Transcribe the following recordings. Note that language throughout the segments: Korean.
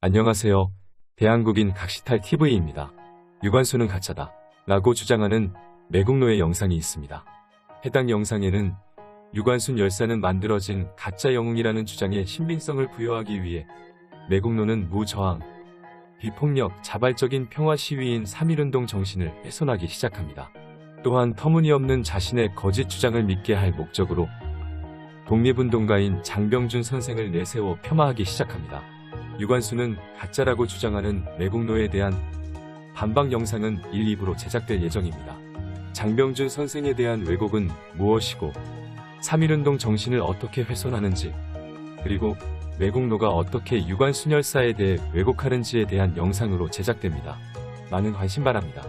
안녕하세요. 대한국인 각시탈 TV입니다. 유관순은 가짜다 라고 주장하는 매국노의 영상이 있습니다. 해당 영상에는 유관순 열사는 만들어진 가짜 영웅이라는 주장에 신빙성을 부여하기 위해 매국노는 무저항, 비폭력, 자발적인 평화 시위인 3.1운동 정신을 훼손하기 시작합니다. 또한 터무니없는 자신의 거짓 주장을 믿게 할 목적으로 독립운동가인 장병준 선생을 내세워 폄하하기 시작합니다. 유관순은 가짜라고 주장하는 매국노에 대한 반박 영상은 1, 2부로 제작될 예정입니다. 장병준 선생에 대한 왜곡은 무엇이고 3.1운동 정신을 어떻게 훼손하는지, 그리고 매국노가 어떻게 유관순 열사에 대해 왜곡하는지에 대한 영상으로 제작됩니다. 많은 관심 바랍니다.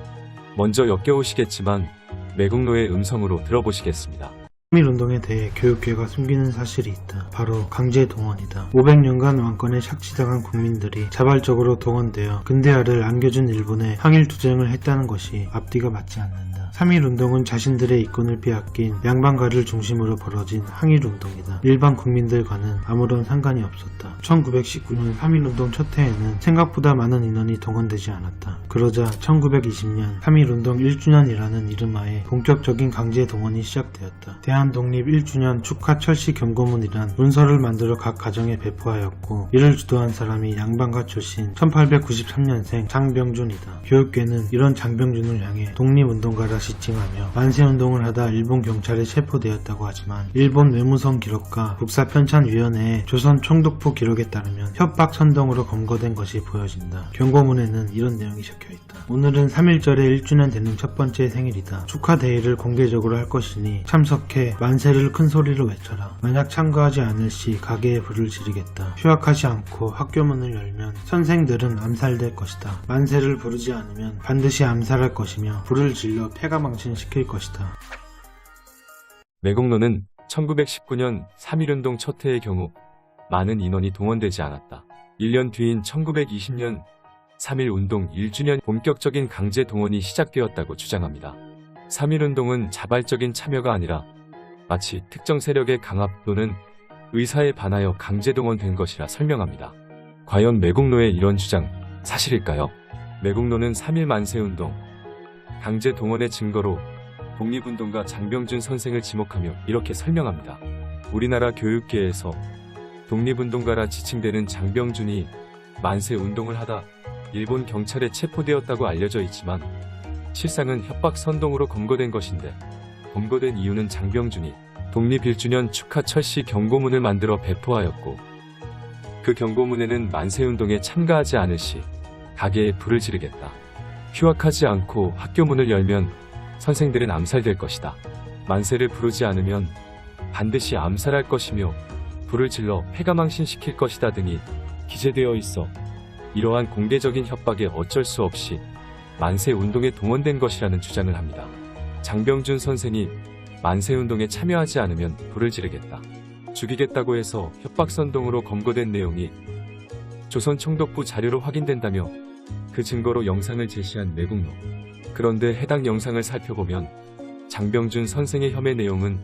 먼저 역겨우시겠지만 매국노의 음성으로 들어보시겠습니다. 3.1운동에 대해 교육계가 숨기는 사실이 있다. 바로 강제동원이다. 500년간 왕권에 착취당한 국민들이 자발적으로 동원되어 근대화를 안겨준 일본에 항일투쟁을 했다는 것이 앞뒤가 맞지 않는다. 3.1운동은 자신들의 이권을 빼앗긴 양반가를 중심으로 벌어진 항일운동이다. 일반 국민들과는 아무런 상관이 없었다. 1919년 3.1운동 첫 해에는 생각보다 많은 인원이 동원되지 않았다. 그러자 1920년 3.1운동 1주년이라는 이름하에 본격적인 강제 동원이 시작되었다. 대한독립 1주년 축하 철시 경고문이란 문서를 만들어 각 가정에 배포하였고, 이를 주도한 사람이 양반가 출신 1893년생 장병준이다. 교육계는 이런 장병준을 향해 독립운동가라 지칭하며 만세운동을 하다 일본 경찰에 체포되었다고 하지만, 일본 외무성 기록과 국사편찬위원회의 조선 총독부 기록에 따르면 협박 선동으로 검거된 것이 보여진다. 경고문에는 이런 내용이 적혀있다. 오늘은 3.1절에 1주년 되는 첫 번째 생일이다. 축하대회를 공개적으로 할 것이니 참석해 만세를 큰 소리로 외쳐라. 만약 참가하지 않을 시 가게에 불을 지르겠다. 휴학하지 않고 학교문을 열면 선생들은 암살될 것이다. 만세를 부르지 않으면 반드시 암살할 것이며 불을 질러 폐가망신시킬 것이다. 매국노는 1919년 3.1운동 첫 해의 경우 많은 인원이 동원되지 않았다. 1년 뒤인 1920년 3.1운동 1주년 본격적인 강제 동원이 시작되었다고 주장합니다. 3.1운동은 자발적인 참여가 아니라 마치 특정 세력의 강압 또는 의사에 반하여 강제 동원된 것이라 설명합니다. 과연 매국노의 이런 주장 사실일까요? 매국노는 3.1 만세운동 강제 동원의 증거로 독립운동가 장병준 선생을 지목하며 이렇게 설명합니다. 우리나라 교육계에서 독립운동가라 지칭되는 장병준이 만세운동을 하다 일본 경찰에 체포되었다고 알려져 있지만, 실상은 협박 선동으로 검거된 것인데, 검거된 이유는 장병준이 독립 1주년 축하 철시 경고문을 만들어 배포하였고, 그 경고문에는 만세운동에 참가하지 않을 시 가게에 불을 지르겠다. 휴학하지 않고 학교문을 열면 선생들은 암살될 것이다. 만세를 부르지 않으면 반드시 암살할 것이며 불을 질러 폐가망신시킬 것이다 등이 기재되어 있어 이러한 공개적인 협박에 어쩔 수 없이 만세운동에 동원된 것이라는 주장을 합니다. 장병준 선생이 만세운동에 참여하지 않으면 불을 지르겠다, 죽이겠다고 해서 협박선동으로 검거된 내용이 조선 총독부 자료로 확인된다며 그 증거로 영상을 제시한 매국노. 그런데 해당 영상을 살펴보면 장병준 선생의 혐의 내용은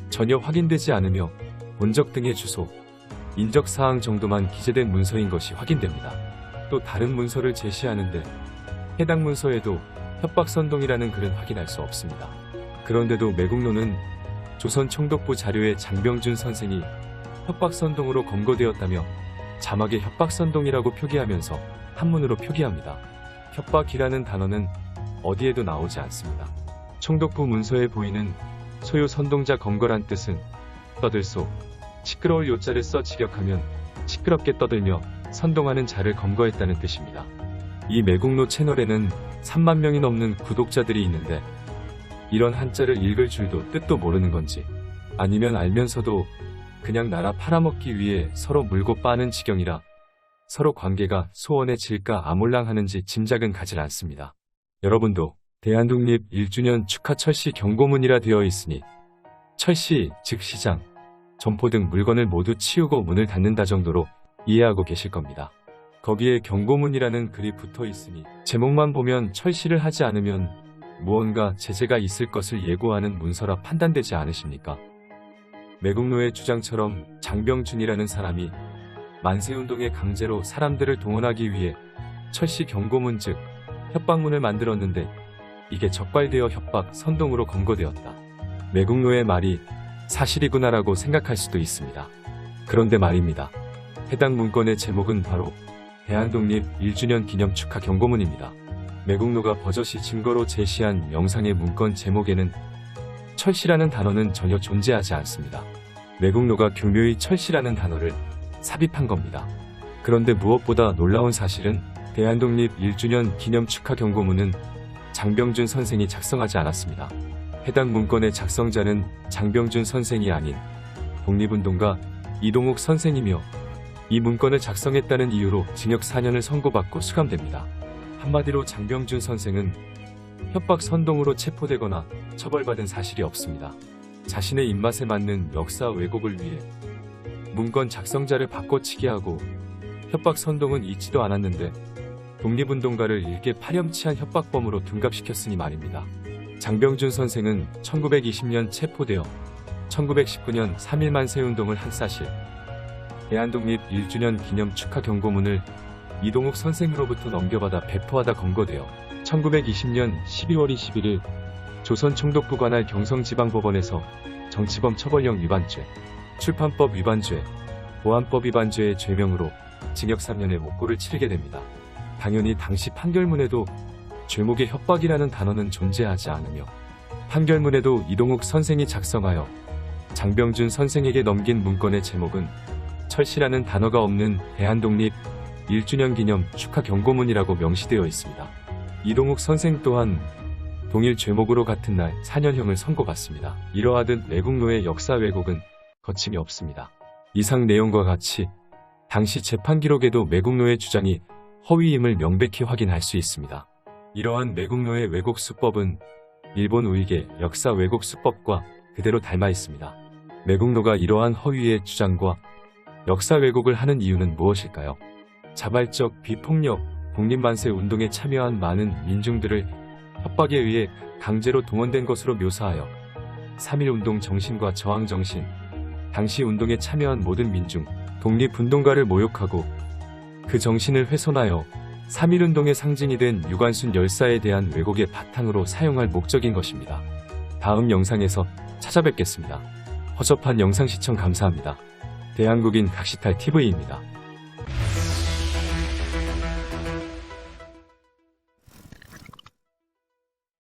전혀 확인되지 않으며 본적 등의 주소, 인적사항 정도만 기재된 문서인 것이 확인됩니다. 또 다른 문서를 제시하는데 해당 문서에도 협박선동이라는 글은 확인할 수 없습니다. 그런데도 매국노는 조선 총독부 자료에 장병준 선생이 협박선동으로 검거되었다며 자막에 협박선동이라고 표기하면서 한문으로 표기합니다. 협박이라는 단어는 어디에도 나오지 않습니다. 총독부 문서에 보이는 소요 선동자 검거란 뜻은 떠들소, 시끄러울 요자를 써 직역하면 시끄럽게 떠들며 선동하는 자를 검거했다는 뜻입니다. 이 매국노 채널에는 3만 명이 넘는 구독자들이 있는데, 이런 한자를 읽을 줄도 뜻도 모르는 건지, 아니면 알면서도 그냥 나라 팔아먹기 위해 서로 물고 빠는 지경이라 서로 관계가 소원해질까 아몰랑하는지 짐작은 가질 않습니다. 여러분도 대한독립 1주년 축하 철시 경고문이라 되어 있으니 철시, 즉 시장, 점포 등 물건을 모두 치우고 문을 닫는다 정도로 이해하고 계실 겁니다. 거기에 경고문이라는 글이 붙어 있으니 제목만 보면 철시를 하지 않으면 무언가 제재가 있을 것을 예고하는 문서라 판단되지 않으십니까? 매국노의 주장처럼 장병준이라는 사람이 만세운동에 강제로 사람들을 동원하기 위해 철씨 경고문 즉 협박문을 만들었는데 이게 적발되어 협박 선동으로 검거되었다. 매국노의 말이 사실이구나라고 생각할 수도 있습니다. 그런데 말입니다. 해당 문건의 제목은 바로 대한독립 1주년 기념 축하 경고문입니다. 매국노가 버젓이 증거로 제시한 영상의 문건 제목에는 철씨라는 단어는 전혀 존재하지 않습니다. 매국노가 교묘히 철씨라는 단어를 삽입한 겁니다. 그런데 무엇보다 놀라운 사실은 대한독립 1주년 기념 축하 경고문은 장병준 선생이 작성하지 않았습니다. 해당 문건의 작성자는 장병준 선생이 아닌 독립운동가 이동욱 선생이며 이 문건을 작성했다는 이유로 징역 4년을 선고받고 수감됩니다. 한마디로 장병준 선생은 협박 선동으로 체포되거나 처벌받은 사실이 없습니다. 자신의 입맛에 맞는 역사 왜곡을 위해 문건 작성자를 바꿔치기 하고 협박 선동은 있지도 않았는데 독립운동가를 일개 파렴치한 협박범으로 둔갑시켰으니 말입니다. 장병준 선생은 1920년 체포되어 1919년 3.1 만세운동을 한 사실, 대한독립 1주년 기념 축하 경고문을 이동욱 선생으로부터 넘겨받아 배포하다 검거되어 1920년 12월 21일 조선총독부 관할 경성지방법원에서 정치범 처벌령 위반죄, 출판법 위반죄, 보안법 위반죄의 죄명으로 징역 3년의 목고를 치르게 됩니다. 당연히 당시 판결문에도 죄목에 협박이라는 단어는 존재하지 않으며 판결문에도 이동욱 선생이 작성하여 장병준 선생에게 넘긴 문건의 제목은 철씨라는 단어가 없는 대한독립 1주년 기념 축하 경고문이라고 명시되어 있습니다. 이동욱 선생 또한 동일 죄목으로 같은 날 4년형을 선고받습니다. 이러하듯 매국노의 역사 왜곡은 거침이 없습니다. 이상 내용과 같이 당시 재판 기록에도 매국노의 주장이 허위임을 명백히 확인할 수 있습니다. 이러한 매국노의 왜곡 수법은 일본 우익의 역사 왜곡 수법과 그대로 닮아 있습니다. 매국노가 이러한 허위의 주장과 역사 왜곡을 하는 이유는 무엇일까요? 자발적 비폭력 독립만세 운동에 참여한 많은 민중들을 협박에 의해 강제로 동원된 것으로 묘사하여 3.1운동 정신과 저항 정신, 당시 운동에 참여한 모든 민중, 독립운동가를 모욕하고 그 정신을 훼손하여 3.1운동의 상징이 된 유관순 열사에 대한 왜곡의 바탕으로 사용할 목적인 것입니다. 다음 영상에서 찾아뵙겠습니다. 허접한 영상 시청 감사합니다. 대한국인 각시탈TV입니다.